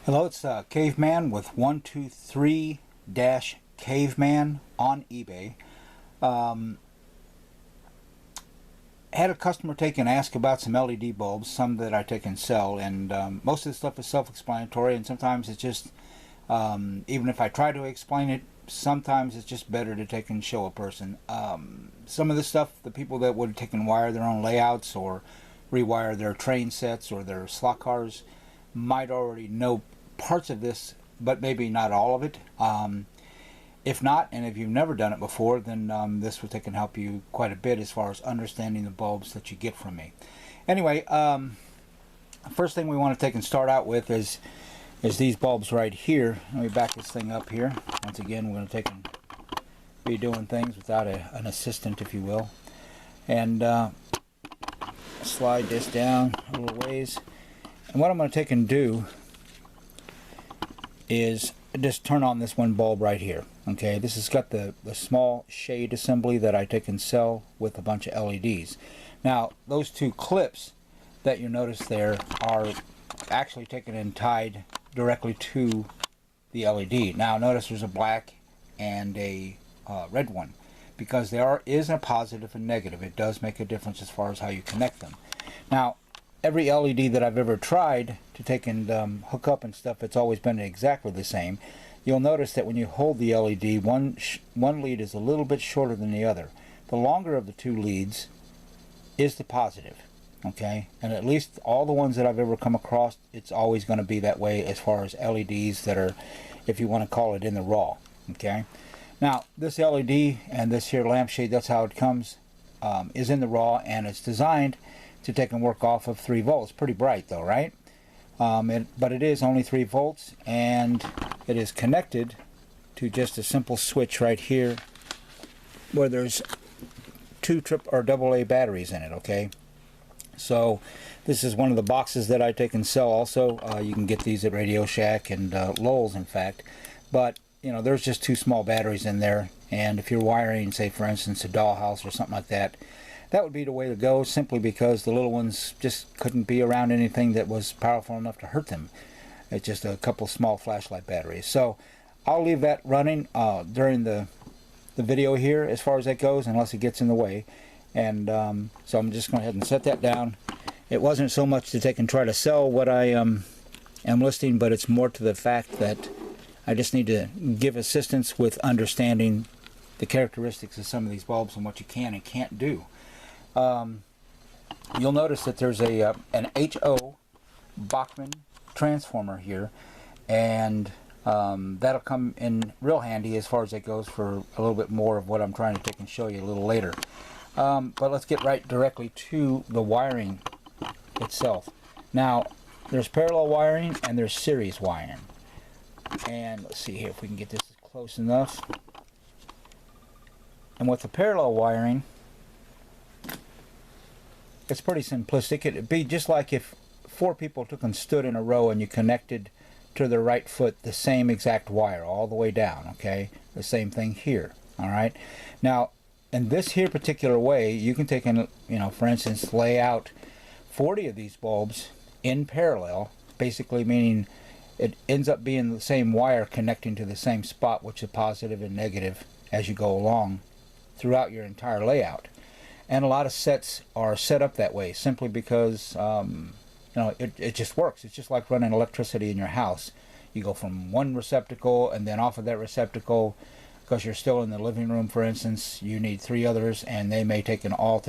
Hello, it's Caveman with 123-Caveman on eBay. Had a customer take and ask about some LED bulbs, some that I take and sell, and most of the stuff is self-explanatory, and sometimes it's just, even if I try to explain it, sometimes it's just better to take and show a person. Some of the stuff, the people that would take and wire their own layouts or rewire their train sets or their slot cars might already know parts of this, but maybe not all of it. If not, and if you've never done it before, then this will take and help you quite a bit as far as understanding the bulbs that you get from me. Anyway, first thing we want to take and start out with is these bulbs right here. Let me back this thing up here. Once again, we're going to take and be doing things without an assistant, if you will. And slide this down a little ways. And what I'm going to take and do is just turn on this one bulb right here. Okay, this has got the small shade assembly that I take and sell with a bunch of LEDs. Now, those two clips that you notice there are actually taken and tied directly to the LED. Now, notice there's a black and a red one, because there is a positive and negative. It does make a difference as far as how you connect them. Now, every LED that I've ever tried to take and hook up and stuff, it's always been exactly the same. You'll notice that when you hold the LED, one lead is a little bit shorter than the other. The longer of the two leads is the positive, okay? And at least all the ones that I've ever come across, it's always going to be that way as far as LEDs that are, if you want to call it, in the raw, okay? Now, this LED and this here lampshade, that's how it comes, is in the raw, and it's designed to take and work off of 3 volts. Pretty bright though, right? But it is only 3 volts, and it is connected to just a simple switch right here where there's 2 AA batteries in it, okay? So this is one of the boxes that I take and sell also. You can get these at Radio Shack and Lowell's, in fact. But you know, there's just 2 small batteries in there, and if you're wiring, say for instance, a dollhouse or something like that, that would be the way to go, simply because the little ones just couldn't be around anything that was powerful enough to hurt them. It's just a couple small flashlight batteries. So I'll leave that running during the video here as far as that goes, unless it gets in the way. And so I'm just going to go ahead and set that down. It wasn't so much to take and try to sell what I am listing, but it's more to the fact that I just need to give assistance with understanding the characteristics of some of these bulbs and what you can and can't do. You'll notice that there's an HO Bachmann transformer here, and that'll come in real handy as far as it goes for a little bit more of what I'm trying to take and show you a little later. But let's get right directly to the wiring itself. Now, there's parallel wiring and there's series wiring. And let's see here if we can get this close enough. And with the parallel wiring, it's pretty simplistic. It'd be just like if 4 people took and stood in a row and you connected to their right foot the same exact wire all the way down, okay? The same thing here, all right? Now, in this here particular way, you can take and, you know, for instance, lay out 40 of these bulbs in parallel, basically meaning it ends up being the same wire connecting to the same spot, which is positive and negative as you go along throughout your entire layout. And a lot of sets are set up that way simply because you know, it just works. It's just like running electricity in your house. You go from one receptacle, and then off of that receptacle, because you're still in the living room, for instance, you need 3 others, and they may all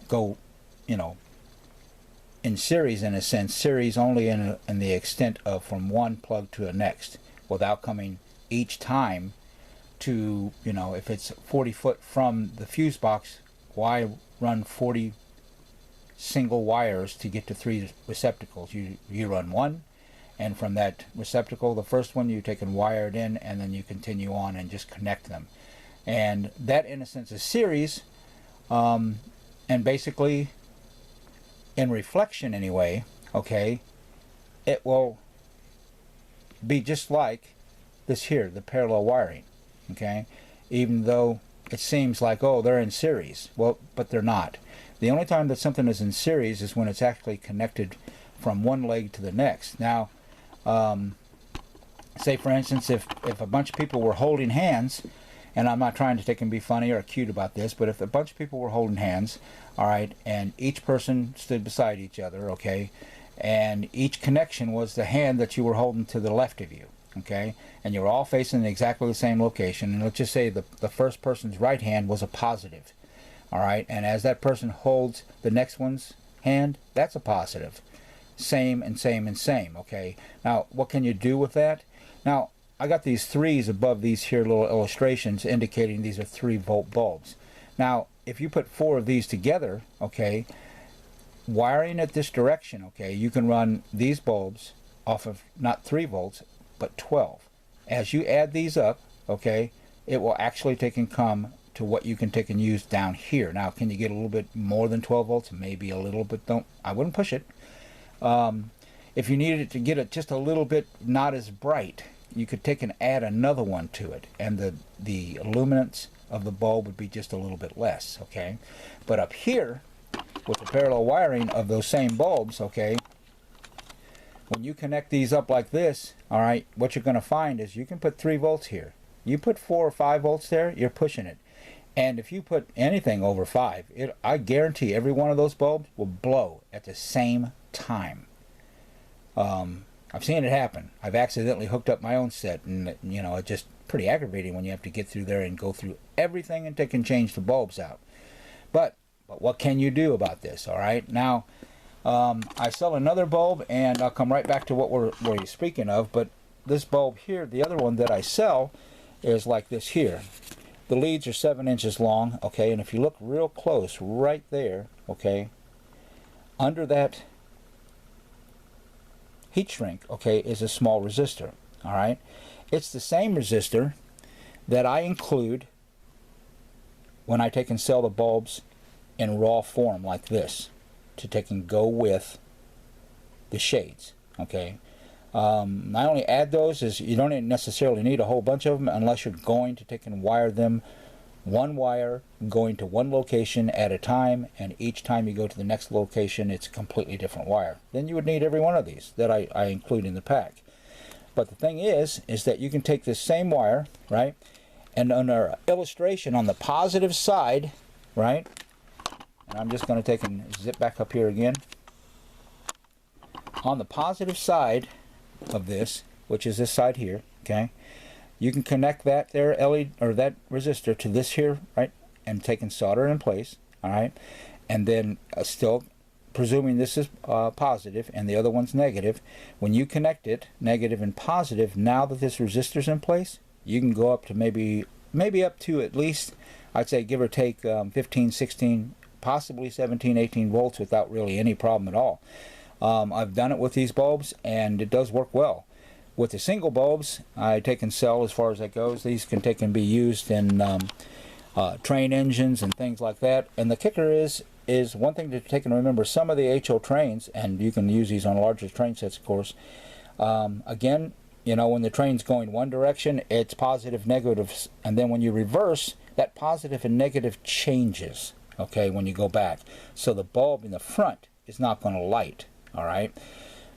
go, you know, in series, in a sense. Series only in the extent of from one plug to the next, without coming each time to, you know, if it's 40 foot from the fuse box, why run 40 single wires to get to 3 receptacles? You run one, and from that receptacle, the first one, you take and wire it in, and then you continue on and just connect them. And that, in a sense, is series, and basically, in reflection anyway, okay, it will be just like this here, the parallel wiring. Okay, even though it seems like, oh, they're in series. Well, but they're not. The only time that something is in series is when it's actually connected from one leg to the next. Now, Say for instance, if a bunch of people were holding hands, and I'm not trying to take and be funny or cute about this, but if a bunch of people were holding hands, all right, and each person stood beside each other, okay, and each connection was the hand that you were holding to the left of you, okay, and you were all facing exactly the same location, and let's just say the first person's right hand was a positive, all right, and as that person holds the next one's hand, that's a positive. Same and same and same, okay. Now, what can you do with that? Now, I got these threes above these here little illustrations indicating these are 3-volt bulbs. Now, if you put 4 of these together, okay, wiring it this direction, okay, you can run these bulbs off of not 3 volts, but 12. As you add these up, okay, it will actually take and come to what you can take and use down here. Now, can you get a little bit more than 12 volts? Maybe a little bit. I wouldn't push it. If you needed it to get it just a little bit not as bright, you could take and add another one to it, and the luminance of the bulb would be just a little bit less, okay. But up here, with the parallel wiring of those same bulbs, okay, when you connect these up like this, all right, what you're going to find is you can put 3 volts here. You put 4 or 5 volts there, you're pushing it. And if you put anything over 5, I guarantee every one of those bulbs will blow at the same time. I've seen it happen. I've accidentally hooked up my own set, and you know, it's just pretty aggravating when you have to get through there and go through everything and take and change the bulbs out. But what can you do about this? All right, now I sell another bulb, and I'll come right back to what we're speaking of. But this bulb here, the other one that I sell, is like this here. The leads are 7 inches long, okay, and if you look real close right there, okay, under that heat shrink, okay, is a small resistor, all right. It's the same resistor that I include when I take and sell the bulbs in raw form like this to take and go with the shades, okay. I only add those as you don't necessarily need a whole bunch of them unless you're going to take and wire them one wire going to one location at a time, and each time you go to the next location it's a completely different wire. Then you would need every one of these that I include in the pack. But the thing is that you can take this same wire, right, and on our illustration on the positive side, right, and I'm just going to take and zip back up here again, on the positive side of this, which is this side here, okay, you can connect that there LED or that resistor to this here, right, and take and solder it in place, all right, and then still presuming this is positive and the other one's negative, when you connect it negative and positive, now that this resistor's in place, you can go up to maybe up to at least, I'd say give or take 15, 16, possibly 17, 18 volts without really any problem at all. I've done it with these bulbs and it does work well. With the single bulbs, I take and sell as far as that goes. These can take and be used in train engines and things like that. And the kicker is one thing to take and remember, some of the HO trains, and you can use these on larger train sets, of course, again, you know, when the train's going one direction, it's positive, negative, and then when you reverse, that positive and negative changes, okay, when you go back. So the bulb in the front is not going to light, all right?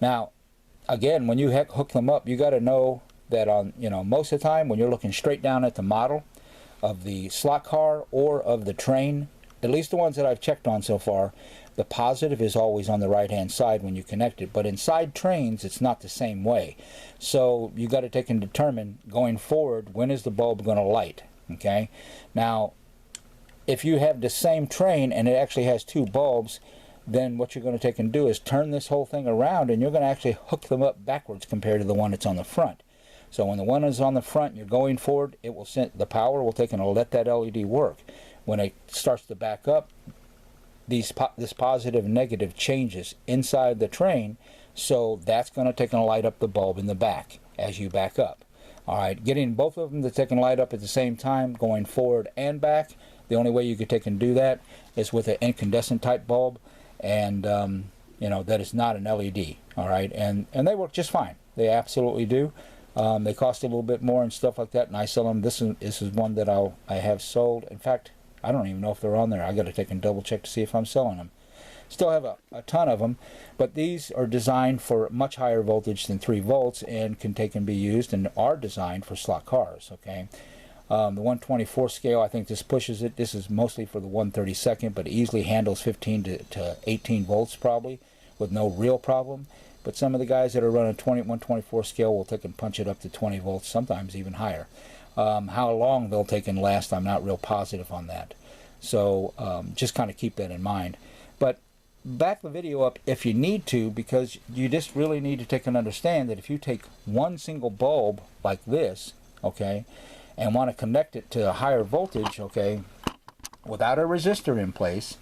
Now, again, when you hook them up, you got to know that on, you know, most of the time when you're looking straight down at the model of the slot car or of the train, at least the ones that I've checked on so far, the positive is always on the right hand side when you connect it. But inside trains, it's not the same way. So you got to take and determine going forward, when is the bulb going to light, okay? Now, if you have the same train and it actually has 2 bulbs, then what you're going to take and do is turn this whole thing around, and you're going to actually hook them up backwards compared to the one that's on the front. So when the one is on the front, you're going forward, it will send the power will take and let that LED work. When it starts to back up, this positive and negative changes inside the train, so that's going to take and light up the bulb in the back as you back up. All right, getting both of them to take and light up at the same time, going forward and back, the only way you could take and do that is with an incandescent type bulb. And you know, that is not an LED, all right, and they work just fine. They absolutely do. They cost a little bit more and stuff like that, and I sell them. This is one that I have sold. In fact, I don't even know if they're on there. I got to take and double check to see if I'm selling them. Still have a ton of them, but these are designed for much higher voltage than 3 volts and can be used and are designed for slot cars. Okay, the 124 scale, I think this pushes it. This is mostly for the 132nd, but easily handles 15 to 18 volts probably with no real problem. But some of the guys that are running 124 scale will take and punch it up to 20 volts, sometimes even higher. How long they'll take and last, I'm not real positive on that. So just kind of keep that in mind. But back the video up if you need to, because you just really need to take and understand that if you take one single bulb like this, okay, and want to connect it to a higher voltage, okay, without a resistor in place,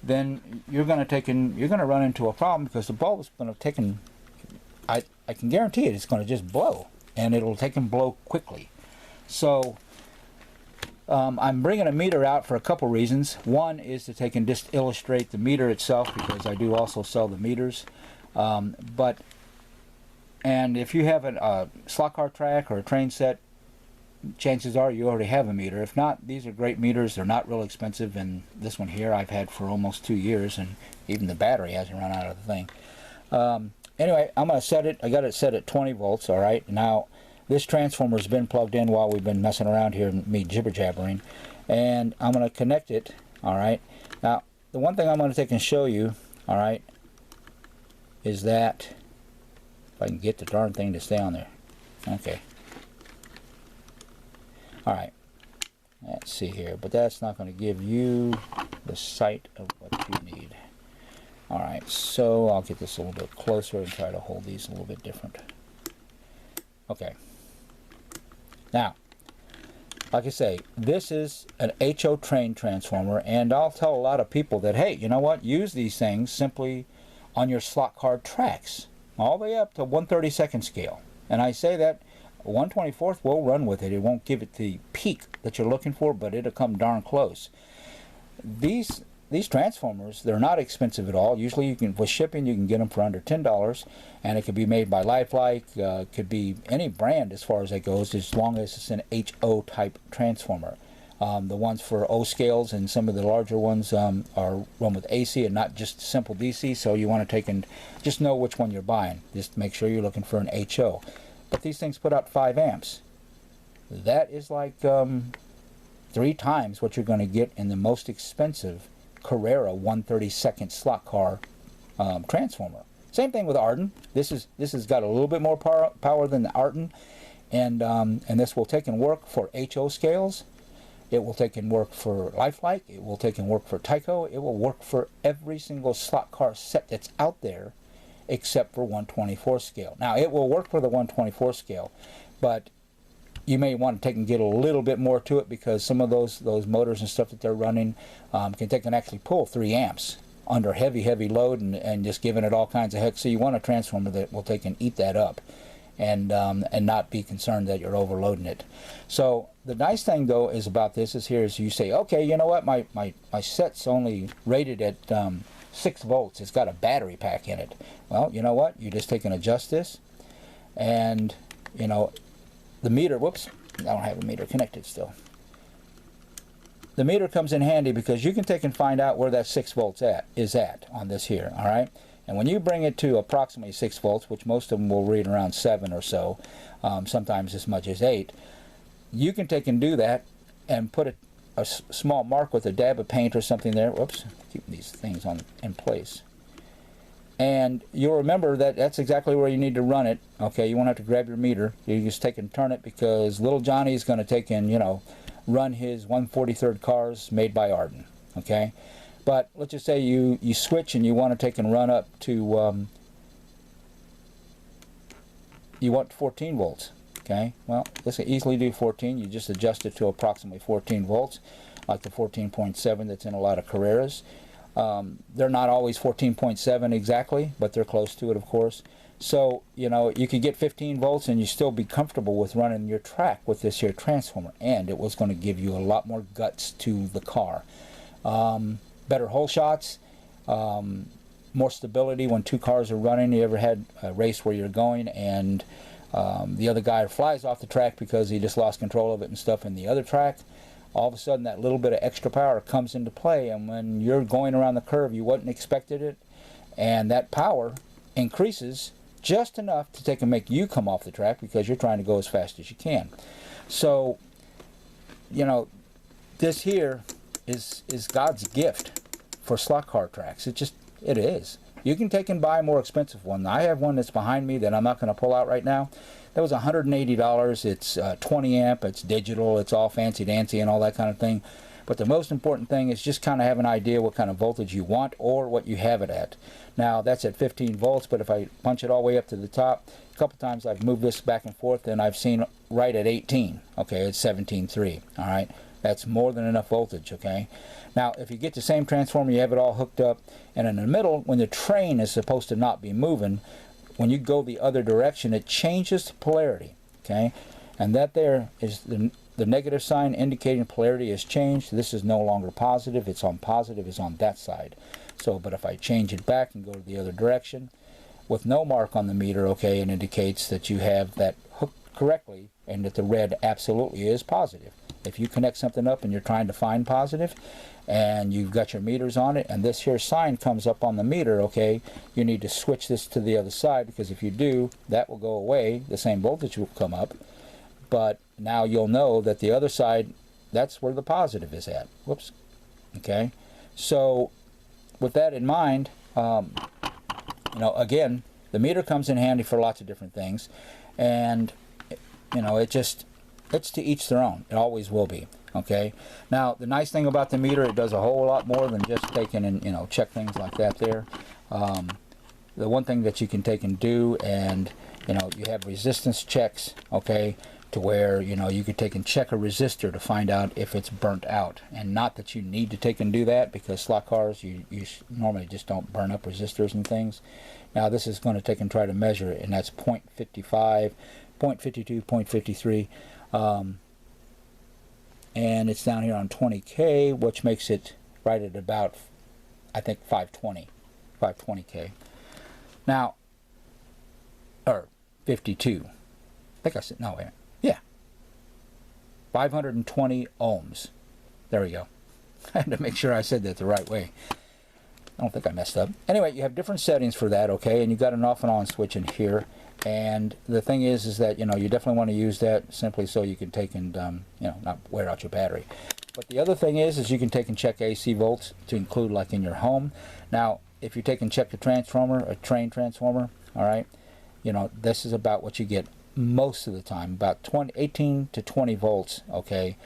then you're going to run into a problem, because the bulb is going to take and I can guarantee it's going to just blow, and it'll take and blow quickly. So I'm bringing a meter out for a couple reasons. One is to take and just illustrate the meter itself, because I do also sell the meters. And if you have a slot car track or a train set, chances are you already have a meter. If not, these are great meters. They're not real expensive, and this one here I've had for almost 2 years, and even the battery hasn't run out of the thing. Anyway, I'm going to set it. I got it set at 20 volts. All right. Now, this transformer's been plugged in while we've been messing around here and me jibber-jabbering, and I'm going to connect it. All right. Now, the one thing I'm going to take and show you, all right, is that if I can get the darn thing to stay on there. Okay. All right. Let's see here, but that's not going to give you the sight of what you need. All right. So I'll get this a little bit closer and try to hold these a little bit different. Okay. Now, like I say, this is an HO train transformer, and I'll tell a lot of people that, hey, you know what, use these things simply on your slot car tracks, all the way up to 1/32 scale. And I say that 1/24 will run with it. It won't give it the peak that you're looking for, but it'll come darn close. These transformers, they're not expensive at all. Usually, you can, with shipping, you can get them for under $10, and it could be made by Lifelike. Could be any brand as far as that goes, as long as it's an HO type transformer. The ones for O scales and some of the larger ones are run with AC and not just simple DC. So you want to take and just know which one you're buying. Just make sure you're looking for an HO. But these things put out 5 amps. That is like 3 times what you're going to get in the most expensive Carrera 1/32 slot car transformer. Same thing with Arden. This has got a little bit more power than the Arden, and this will take and work for HO scales. It will take and work for Lifelike. It will take and work for Tyco. It will work for every single slot car set that's out there, except for 1/24 scale. Now, it will work for the 1/24 scale, but you may want to take and get a little bit more to it, because some of those motors and stuff that they're running can take and actually pull 3 amps under heavy load and just giving it all kinds of heck. So you want a transformer that will take and eat that up and not be concerned that you're overloading it. So the nice thing though is about this is you say, okay, you know what, my set's only rated at 6 volts. It's got a battery pack in it. Well, you know what, you just take and adjust this, and you know, the meter, whoops, I don't have a meter connected still. The meter comes in handy because you can take and find out where that 6 volts is at on this here, all right? And when you bring it to approximately 6 volts, which most of them will read around 7 or so, sometimes as much as 8, you can take and do that and put a small mark with a dab of paint or something there. Whoops, keep these things in place. And you'll remember that that's exactly where you need to run it. Okay, you won't have to grab your meter. You just take and turn it, because little Johnny's going to take and, you know, run his 1/43 cars made by Arden. Okay, but let's just say you switch and you want to take and run up to you want 14 volts. Okay, well, this can easily do 14. You just adjust it to approximately 14 volts, like the 14.7 that's in a lot of Carreras. They're not always 14.7 exactly, but they're close to it, of course. So, you know, you could get 15 volts and you still be comfortable with running your track with this here transformer, and it was going to give you a lot more guts to the car. Better hole shots, more stability when 2 cars are running. You ever had a race where you're going and the other guy flies off the track because he just lost control of it and stuff in the other track? all of a sudden that little bit of extra power comes into play, and when you're going around the curve you wouldn't expected it, and that power increases just enough to take and make you come off the track because you're trying to go as fast as you can. So, you know, this here is God's gift for slot car tracks. It is. You can take and buy a more expensive one. I have one that's behind me that I'm not going to pull out right now. That was $180. It's 20 amp, it's digital, it's all fancy dancy and all that kind of thing. But the most important thing is just kind of have an idea what kind of voltage you want or what you have it at. Now that's at 15 volts, but if I punch it all the way up to the top, a couple times I've moved this back and forth and I've seen right at 18. Okay, it's 17.3. All right, that's more than enough voltage. Okay, now if you get the same transformer, you have it all hooked up, and in the middle, when the train is supposed to not be moving, when you go the other direction, it changes the polarity. Okay, and that there is the negative sign indicating polarity has changed. This is no longer positive. It's on positive, is on that side. So, but if I change it back and go to the other direction with no mark on the meter, okay, it indicates that you have that hooked correctly and that the red absolutely is positive. If you connect something up and you're trying to find positive and you've got your meters on it and this here sign comes up on the meter, okay, you need to switch this to the other side, because if you do, that will go away. The same voltage will come up, but now you'll know that the other side, that's where the positive is at. Whoops. Okay, so with that in mind, you know, again, the meter comes in handy for lots of different things, and you know, it's to each their own. It always will be. Okay, now the nice thing about the meter, it does a whole lot more than just taking and, you know, check things like that there. The one thing that you can take and do, and you know, you have resistance checks, okay, to where, you know, you could take and check a resistor to find out if it's burnt out. And not that you need to take and do that, because slot cars, you normally just don't burn up resistors and things. Now this is going to take and try to measure it, and that's 0.55, 0.52, 0.53, and it's down here on 20K, which makes it right at about, I think, 520K. Now, or 52. I think I said, no, wait. Yeah. 520 ohms. There we go. I had to make sure I said that the right way. I don't think I messed up. Anyway, you have different settings for that, okay? And you've got an off and on switch in here. And the thing is that, you know, you definitely want to use that simply so you can take and, you know, not wear out your battery. But the other thing is you can take and check AC volts to include like in your home. Now, if you take and check the transformer, a train transformer, all right, you know, this is about what you get most of the time, about 18 to 20 volts, okay,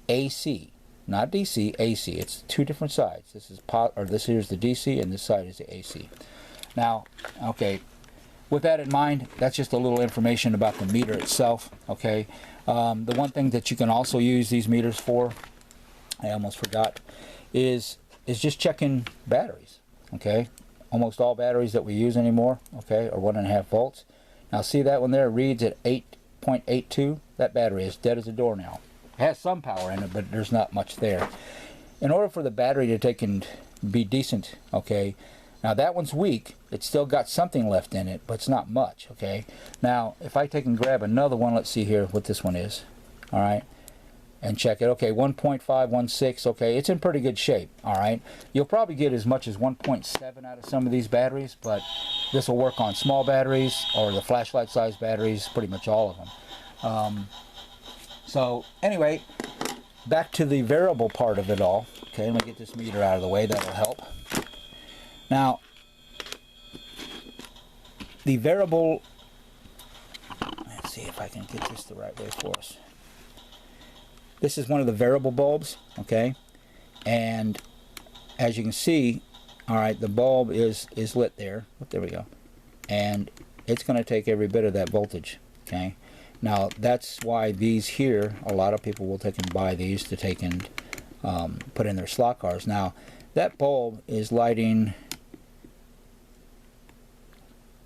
AC, not DC, AC. It's two different sides. This is this here's the DC, and this side is the AC. Now, okay, with that in mind, that's just a little information about the meter itself, okay. The one thing that you can also use these meters for, I almost forgot, is just checking batteries, okay. Almost all batteries that we use anymore, okay, are 1.5 volts. Now see that one there reads at 8.82? That battery is dead as a doornail. It has some power in it, but there's not much there. In order for the battery to take and be decent, okay, now that one's weak. It's still got something left in it, but it's not much, okay. Now if I take and grab another one, let's see here what this one is, all right, and check it. Okay, 1.516. Okay, it's in pretty good shape. All right, you'll probably get as much as 1.7 out of some of these batteries, but this will work on small batteries or the flashlight size batteries, pretty much all of them. So anyway, back to the variable part of it all. Okay, let me get this meter out of the way. That'll help. Now, the variable, let's see if I can get this the right way for us. This is one of the variable bulbs, okay, and as you can see, all right, the bulb is lit there. There we go, and it's going to take every bit of that voltage, okay. Now that's why these here, a lot of people will take and buy these to take and put in their slot cars. Now that bulb is lighting,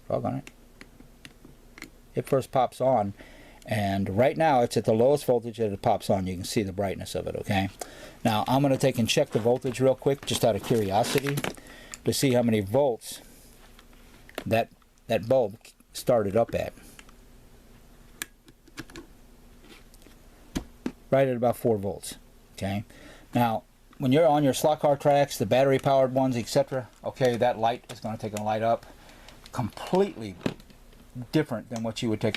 doggone it, it first pops on, and right now it's at the lowest voltage that it pops on. You can see the brightness of it, okay. Now I'm going to take and check the voltage real quick, just out of curiosity, to see how many volts that bulb started up at. Right at about 4 volts. Okay, now when you're on your slot car tracks, the battery powered ones, etc., okay, that light is going to take a light up completely different than what you would take